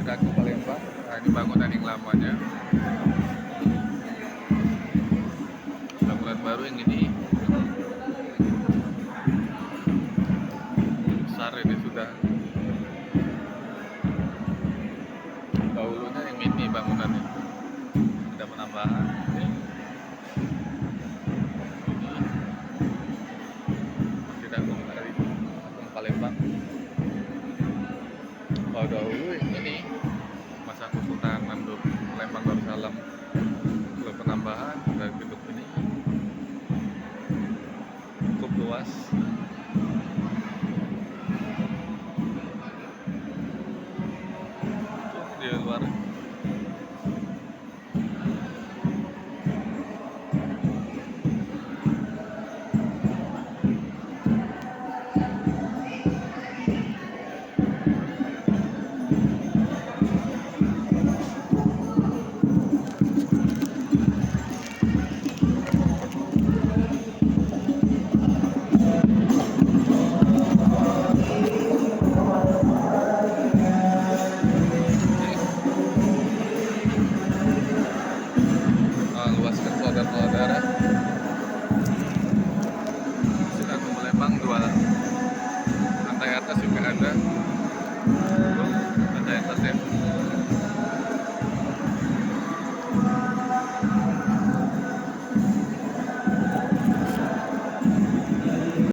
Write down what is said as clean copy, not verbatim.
Dago Palembang. Nah, ini bangunan yang lamanya. Bangunan baru yang ini besar, ini sudah. Dahulunya yang ini bangunannya ada penambahan. Ini Masjid Agung Palembang. Kalau dahulu yang ini masa Kesultanan Palembang Darussalam, belum penambahan dari gedung ini cukup luas. Di luar